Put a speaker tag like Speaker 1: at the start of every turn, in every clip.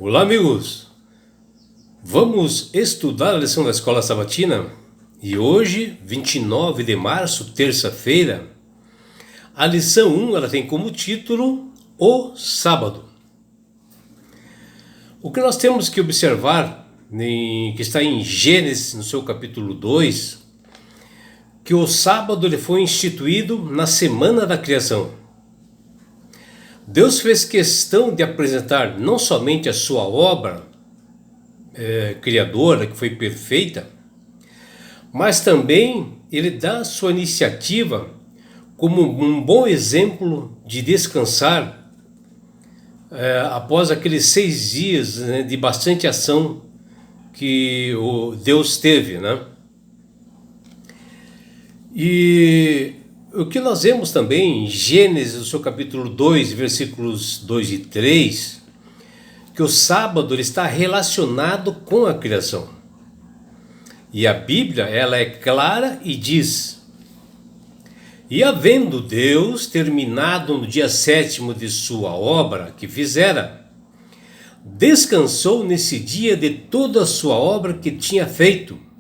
Speaker 1: Olá, amigos! Vamos estudar a lição da Escola Sabatina? E hoje, 29 de março, terça-feira, a lição 1 ela tem como título O Sábado. O que nós temos que observar, que está em Gênesis, no seu capítulo 2, que o sábado ele foi instituído na semana da criação. Deus fez questão de apresentar não somente a sua obra criadora, que foi perfeita, mas também ele dá a sua iniciativa como um bom exemplo de descansar após aqueles 6 dias de bastante ação que o Deus teve, né? E o que nós vemos também em Gênesis, no seu capítulo 2, versículos 2 e 3, que o sábado ele está relacionado com a criação. E a Bíblia ela é clara e diz: E havendo Deus terminado no dia 7º de sua obra que fizera, descansou nesse dia de toda a sua obra que tinha feito.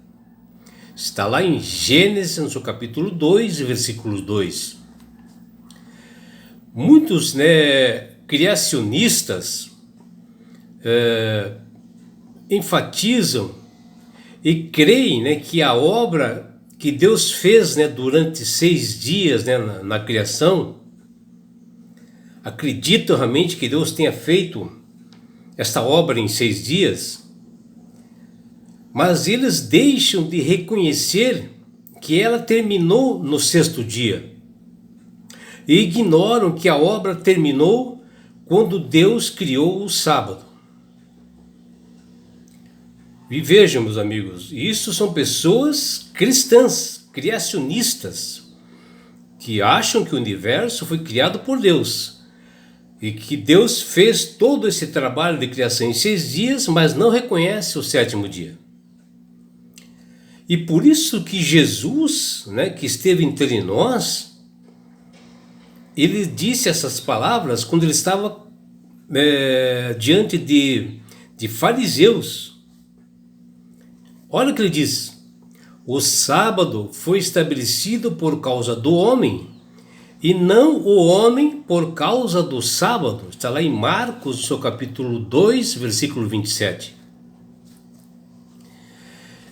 Speaker 1: Está lá em Gênesis, no seu capítulo 2, versículo 2. Muitos criacionistas enfatizam e creem que a obra que Deus fez durante 6 dias na criação, acreditam realmente que Deus tenha feito esta obra em 6 dias, mas eles deixam de reconhecer que ela terminou no 6º dia e ignoram que a obra terminou quando Deus criou o sábado. E vejam, meus amigos, isso são pessoas cristãs, criacionistas, que acham que o universo foi criado por Deus e que Deus fez todo esse trabalho de criação em 6 dias, mas não reconhece o 7º dia. E por isso que Jesus, que esteve entre nós, ele disse essas palavras quando ele estava diante de fariseus. Olha o que ele diz: o sábado foi estabelecido por causa do homem, e não o homem por causa do sábado. Está lá em Marcos, seu capítulo 2, versículo 27.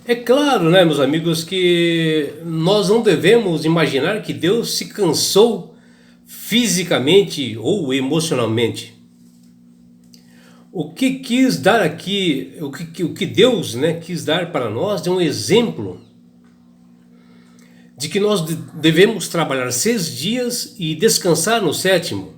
Speaker 1: É claro, meus amigos, que nós não devemos imaginar que Deus se cansou fisicamente ou emocionalmente. O que quis dar aqui, o que Deus quis dar para nós é um exemplo de que nós devemos trabalhar 6 dias e descansar no 7º,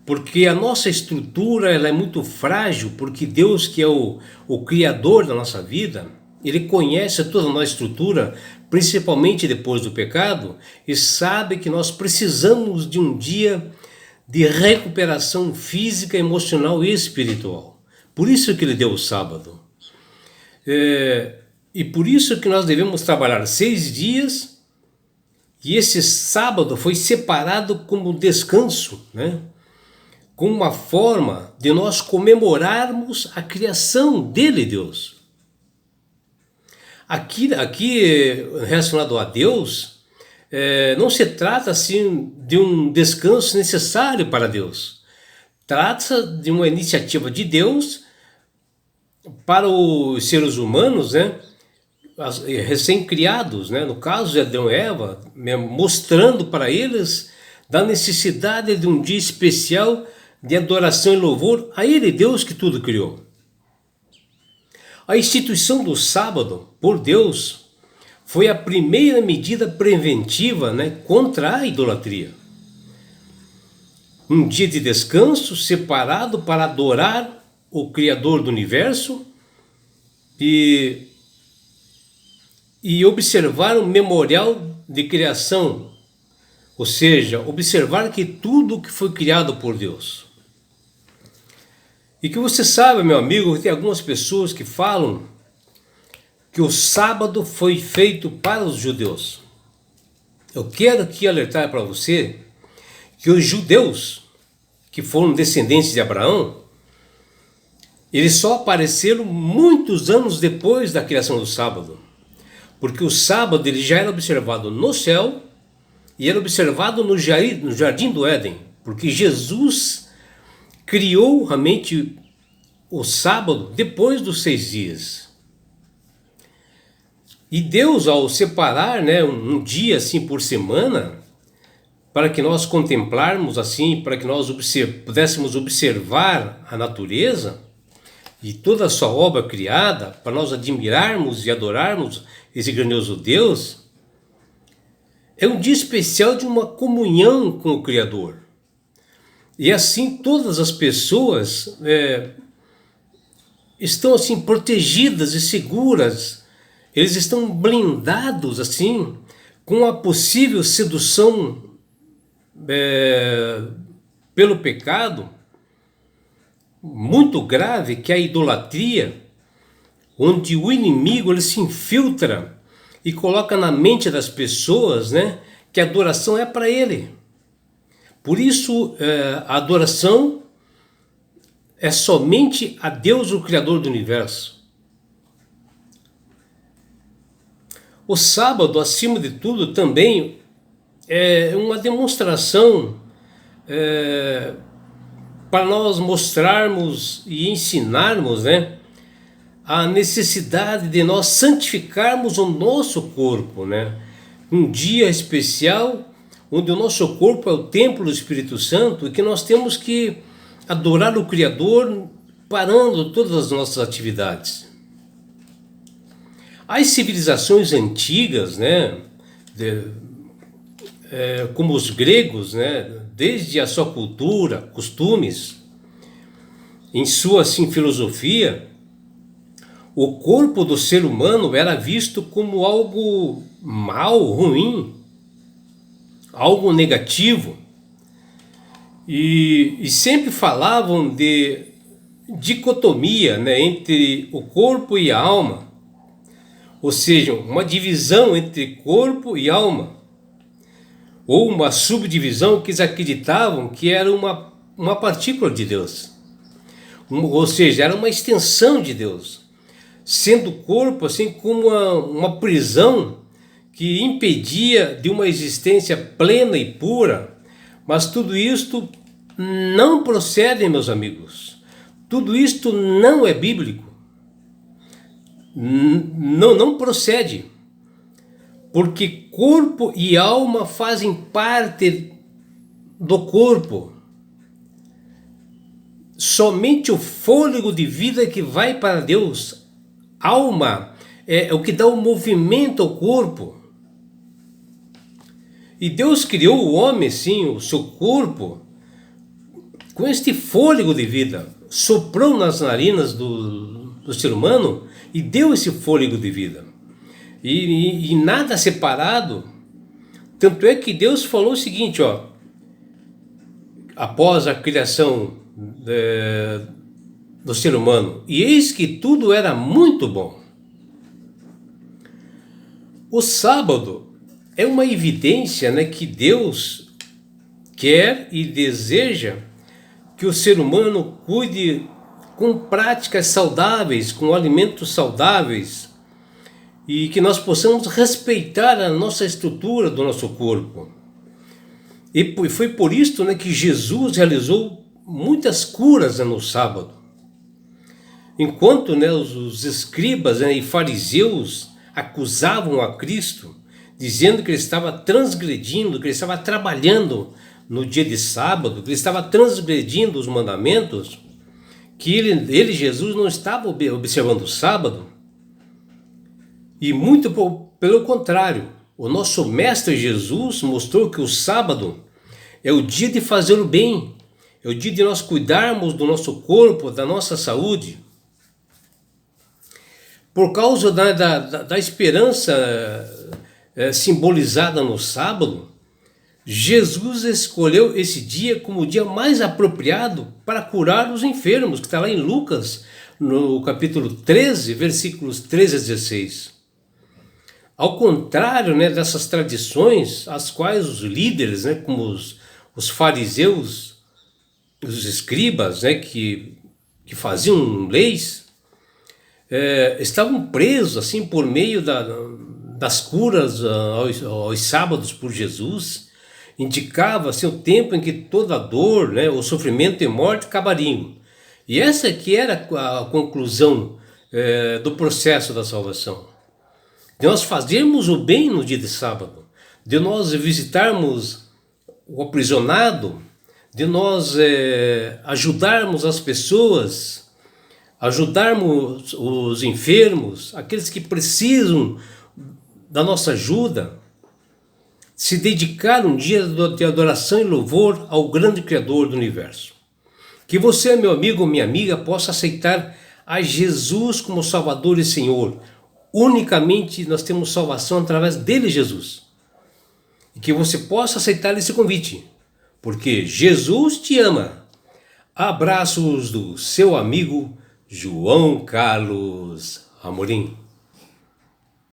Speaker 1: porque a nossa estrutura ela é muito frágil, porque Deus, que é o Criador da nossa vida, Ele conhece toda a nossa estrutura, principalmente depois do pecado, e sabe que nós precisamos de um dia de recuperação física, emocional e espiritual. Por isso que Ele deu o sábado. E por isso que nós devemos trabalhar 6 dias, e esse sábado foi separado como descanso, como uma forma de nós comemorarmos a criação dele, Deus. Aqui relacionado a Deus, não se trata assim de um descanso necessário para Deus. Trata-se de uma iniciativa de Deus para os seres humanos, recém-criados, no caso de Adão e Eva, mostrando para eles da necessidade de um dia especial de adoração e louvor a Ele, Deus que tudo criou. A instituição do sábado, por Deus, foi a primeira medida preventiva contra a idolatria. Um dia de descanso separado para adorar o Criador do universo e observar o memorial de criação, ou seja, observar que tudo que foi criado por Deus. E que você sabe, meu amigo, que tem algumas pessoas que falam que o sábado foi feito para os judeus. Eu quero aqui alertar para você que os judeus, que foram descendentes de Abraão, Eles só apareceram muitos anos depois da criação do sábado, porque o sábado ele já era observado no céu e era observado no jardim do Éden, porque Jesus criou realmente o sábado depois dos 6 dias. E Deus, ao separar, né, um dia assim por semana, para que nós contemplarmos assim, para que nós pudéssemos observar a natureza e toda a sua obra criada, para nós admirarmos e adorarmos esse grandioso Deus, é um dia especial de uma comunhão com o Criador. E assim todas as pessoas estão assim protegidas e seguras, eles estão blindados assim com a possível sedução pelo pecado muito grave, que é a idolatria, onde o inimigo ele se infiltra e coloca na mente das pessoas, né, que a adoração é para ele. Por isso a adoração é somente a Deus, o Criador do universo. O sábado, acima de tudo, também é uma demonstração para nós mostrarmos e ensinarmos, né, a necessidade de nós santificarmos o nosso corpo, né? Um dia especial onde o nosso corpo é o templo do Espírito Santo e que nós temos que adorar o Criador parando todas as nossas atividades. As civilizações antigas, né, como os gregos, né, desde a sua cultura, costumes, em sua assim, filosofia, o corpo do ser humano era visto como algo mal, ruim, algo negativo. E sempre falavam de dicotomia, né, entre o corpo e a alma, ou seja, uma divisão entre corpo e alma, ou uma subdivisão que eles acreditavam que era uma partícula de Deus, ou seja, era uma extensão de Deus, sendo o corpo assim como uma prisão que impedia de uma existência plena e pura. Mas tudo isto não procede, meus amigos. Tudo isto não é bíblico. Não procede. Porque corpo e alma fazem parte do corpo. Somente o fôlego de vida que vai para Deus. Alma é o que dá o movimento ao corpo. E Deus criou o homem, sim, o seu corpo, com este fôlego de vida. Soprou nas narinas do ser humano e deu esse fôlego de vida. E nada separado. Tanto é que Deus falou o seguinte, ó, após a criação do ser humano: e eis que tudo era muito bom. O sábado é uma evidência, né, que Deus quer e deseja que o ser humano cuide com práticas saudáveis, com alimentos saudáveis, e que nós possamos respeitar a nossa estrutura do nosso corpo. E foi por isso, né, que Jesus realizou muitas curas, né, no sábado. Enquanto, né, os escribas, né, e fariseus acusavam a Cristo, dizendo que ele estava transgredindo, que ele estava trabalhando no dia de sábado, que ele estava transgredindo os mandamentos, que ele Jesus, não estava observando o sábado. E muito pelo contrário, o nosso Mestre Jesus mostrou que o sábado é o dia de fazer o bem, é o dia de nós cuidarmos do nosso corpo, da nossa saúde. Por causa da esperança simbolizada no sábado, Jesus escolheu esse dia como o dia mais apropriado para curar os enfermos, que está lá em Lucas, no capítulo 13, versículos 13 a 16. Ao contrário, né, dessas tradições, as quais os líderes, né, como os fariseus, os escribas, né, que que faziam leis, estavam presos assim por meio das curas aos sábados por Jesus. Indicava assim, o tempo em que toda dor, né, o sofrimento e morte acabariam. E essa que era a conclusão do processo da salvação. De nós fazermos o bem no dia de sábado, de nós visitarmos o aprisionado, de nós ajudarmos as pessoas, ajudarmos os enfermos, aqueles que precisam da nossa ajuda, se dedicar um dia de adoração e louvor ao grande Criador do universo. Que você, meu amigo ou minha amiga, possa aceitar a Jesus como Salvador e Senhor. Unicamente nós temos salvação através dele, Jesus. E que você possa aceitar esse convite, porque Jesus te ama. Abraços do seu amigo João Carlos Amorim.